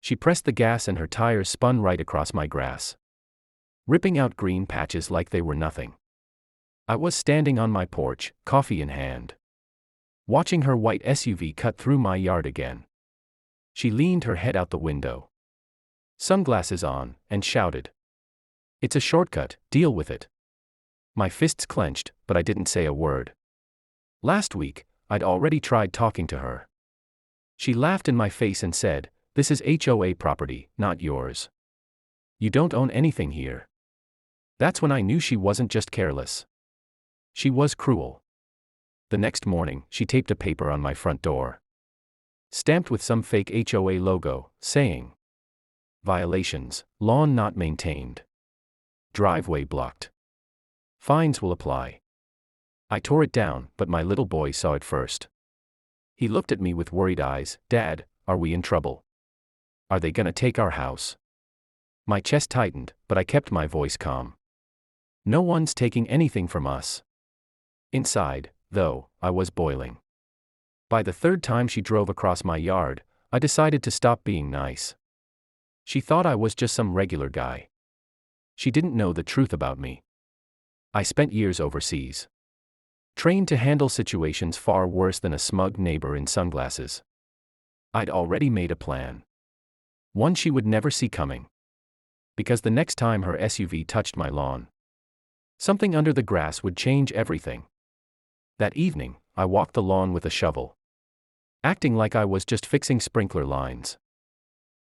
She pressed the gas and her tires spun right across my grass, ripping out green patches like they were nothing. I was standing on my porch, coffee in hand, watching her white SUV cut through my yard again. She leaned her head out the window, sunglasses on, and shouted, "It's a shortcut, deal with it." My fists clenched, but I didn't say a word. Last week, I'd already tried talking to her. She laughed in my face and said, "This is HOA property, not yours. You don't own anything here." That's when I knew she wasn't just careless. She was cruel. The next morning, she taped a paper on my front door, stamped with some fake HOA logo, saying, "Violations, lawn not maintained. Driveway blocked. Fines will apply." I tore it down, but my little boy saw it first. He looked at me with worried eyes. "Dad, are we in trouble? Are they gonna take our house?" My chest tightened, but I kept my voice calm. "No one's taking anything from us." Inside, though, I was boiling. By the third time she drove across my yard, I decided to stop being nice. She thought I was just some regular guy. She didn't know the truth about me. I spent years overseas, trained to handle situations far worse than a smug neighbor in sunglasses. I'd already made a plan. One she would never see coming. Because the next time her SUV touched my lawn, something under the grass would change everything. That evening, I walked the lawn with a shovel, acting like I was just fixing sprinkler lines.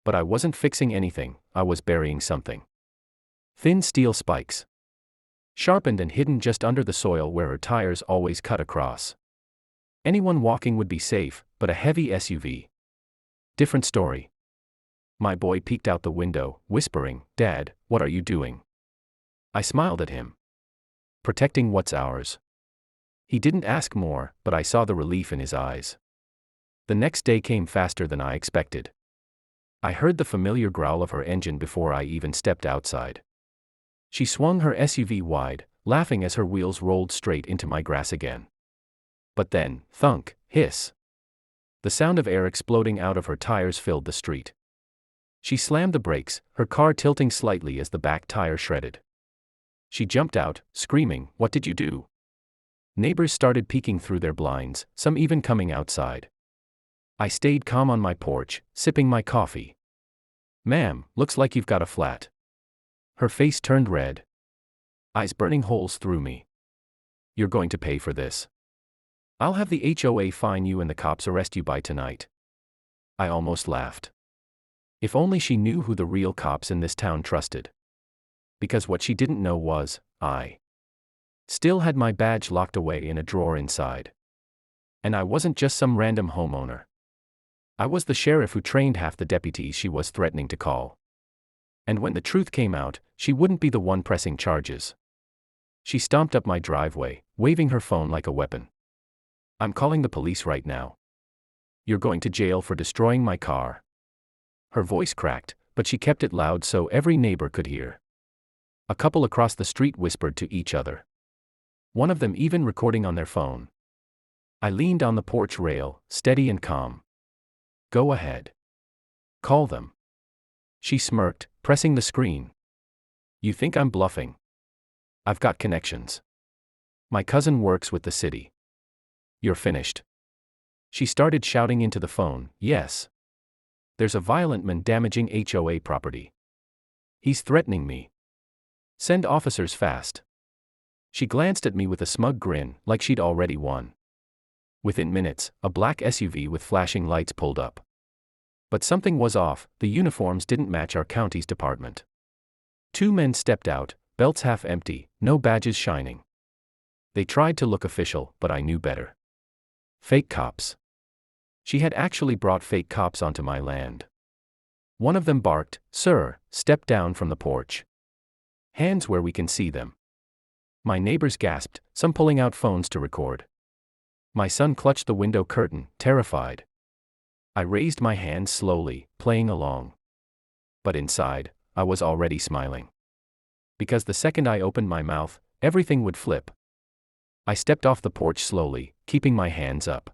But I wasn't fixing anything, I was burying something. Thin steel spikes, sharpened and hidden just under the soil where her tires always cut across. Anyone walking would be safe, but a heavy SUV. Different story. My boy peeked out the window, whispering, "Dad, what are you doing?" I smiled at him. "Protecting what's ours." He didn't ask more, but I saw the relief in his eyes. The next day came faster than I expected. I heard the familiar growl of her engine before I even stepped outside. She swung her SUV wide, laughing as her wheels rolled straight into my grass again. But then, thunk, hiss. The sound of air exploding out of her tires filled the street. She slammed the brakes, her car tilting slightly as the back tire shredded. She jumped out, screaming, "What did you do?" Neighbors started peeking through their blinds, some even coming outside. I stayed calm on my porch, sipping my coffee. "Ma'am, looks like you've got a flat." Her face turned red, eyes burning holes through me. "You're going to pay for this. I'll have the HOA fine you and the cops arrest you by tonight." I almost laughed. If only she knew who the real cops in this town trusted. Because what she didn't know was, I still had my badge locked away in a drawer inside. And I wasn't just some random homeowner. I was the sheriff who trained half the deputies she was threatening to call. And when the truth came out, she wouldn't be the one pressing charges. She stomped up my driveway, waving her phone like a weapon. "I'm calling the police right now. You're going to jail for destroying my car." Her voice cracked, but she kept it loud so every neighbor could hear. A couple across the street whispered to each other, one of them even recording on their phone. I leaned on the porch rail, steady and calm. "Go ahead. Call them." She smirked, pressing the screen. "You think I'm bluffing? I've got connections. My cousin works with the city." "You're finished." She started shouting into the phone, "Yes. There's a violent man damaging HOA property. He's threatening me. Send officers fast." She glanced at me with a smug grin, like she'd already won. Within minutes, a black SUV with flashing lights pulled up. But something was off, the uniforms didn't match our county's department. Two men stepped out, belts half empty, no badges shining. They tried to look official, but I knew better. Fake cops. She had actually brought fake cops onto my land. One of them barked, "Sir, step down from the porch. Hands where we can see them." My neighbors gasped, some pulling out phones to record. My son clutched the window curtain, terrified. I raised my hands slowly, playing along. But inside, I was already smiling. Because the second I opened my mouth, everything would flip. I stepped off the porch slowly, keeping my hands up.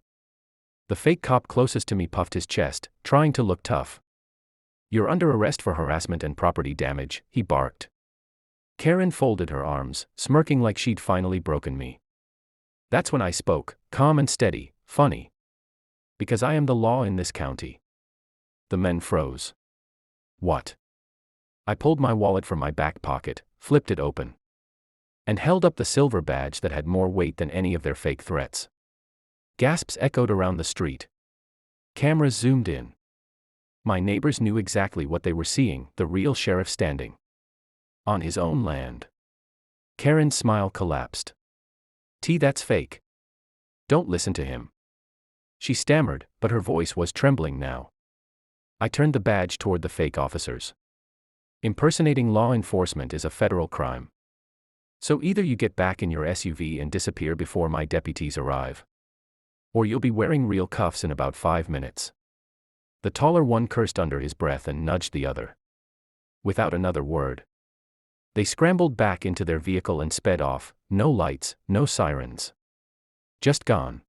The fake cop closest to me puffed his chest, trying to look tough. You're under arrest for harassment and property damage, he barked. Karen folded her arms, smirking like she'd finally broken me. That's when I spoke, calm and steady, funny. Because I am the law in this county. The men froze. What? I pulled my wallet from my back pocket, flipped it open, and held up the silver badge that had more weight than any of their fake threats. Gasps echoed around the street. Cameras zoomed in. My neighbors knew exactly what they were seeing, the real sheriff standing on his own land. Karen's smile collapsed. That's fake. Don't listen to him. She stammered, but her voice was trembling now. I turned the badge toward the fake officers. Impersonating law enforcement is a federal crime. So either you get back in your SUV and disappear before my deputies arrive, or you'll be wearing real cuffs in about 5 minutes. The taller one cursed under his breath and nudged the other. Without another word, they scrambled back into their vehicle and sped off, no lights, no sirens. Just gone.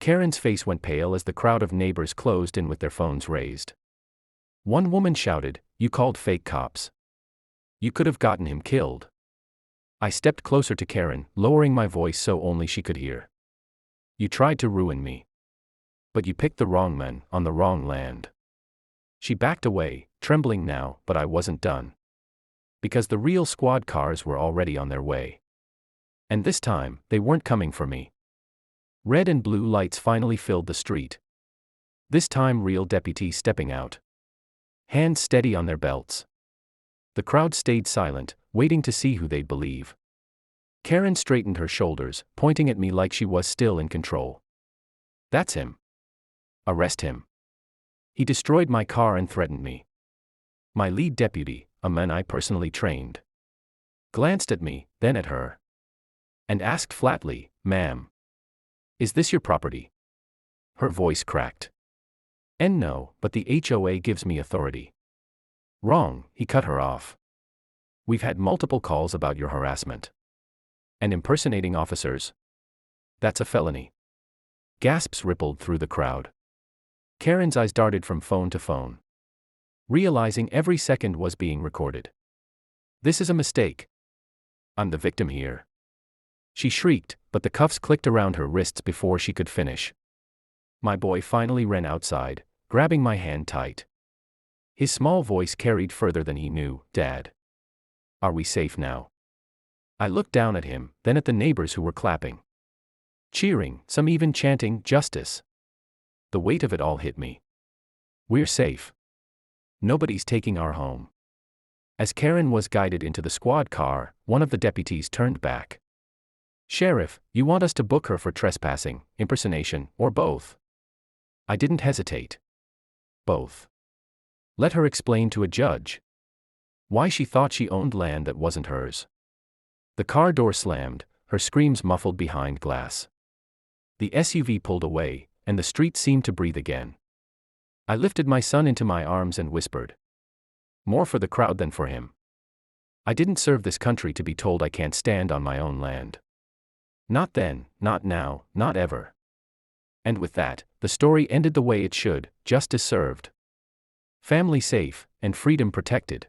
Karen's face went pale as the crowd of neighbors closed in with their phones raised. One woman shouted, "You called fake cops. You could have gotten him killed." I stepped closer to Karen, lowering my voice so only she could hear. "You tried to ruin me. But you picked the wrong men, on the wrong land." She backed away, trembling now, but I wasn't done. Because the real squad cars were already on their way. And this time, they weren't coming for me. Red and blue lights finally filled the street. This time real deputies stepping out. Hands steady on their belts. The crowd stayed silent, waiting to see who they'd believe. Karen straightened her shoulders, pointing at me like she was still in control. "That's him. Arrest him. He destroyed my car and threatened me." My lead deputy, a man I personally trained, glanced at me, then at her, and asked flatly, "Ma'am, is this your property?" Her voice cracked. "And no, but the HOA gives me authority." "Wrong," he cut her off. "We've had multiple calls about your harassment. And impersonating officers? That's a felony." Gasps rippled through the crowd. Karen's eyes darted from phone to phone, realizing every second was being recorded. "This is a mistake. I'm the victim here." She shrieked, but the cuffs clicked around her wrists before she could finish. My boy finally ran outside, grabbing my hand tight. His small voice carried further than he knew, "Dad. Are we safe now?" I looked down at him, then at the neighbors who were clapping, cheering, some even chanting, "Justice." The weight of it all hit me. We're safe. Nobody's taking our home. As Karen was guided into the squad car, one of the deputies turned back. "Sheriff, you want us to book her for trespassing, impersonation, or both?" I didn't hesitate. Both. Let her explain to a judge why she thought she owned land that wasn't hers. The car door slammed, her screams muffled behind glass. The SUV pulled away, and the street seemed to breathe again. I lifted my son into my arms and whispered, "More for the crowd than for him. I didn't serve this country to be told I can't stand on my own land. Not then, not now, not ever." And with that, the story ended the way it should, justice served. Family safe, and freedom protected.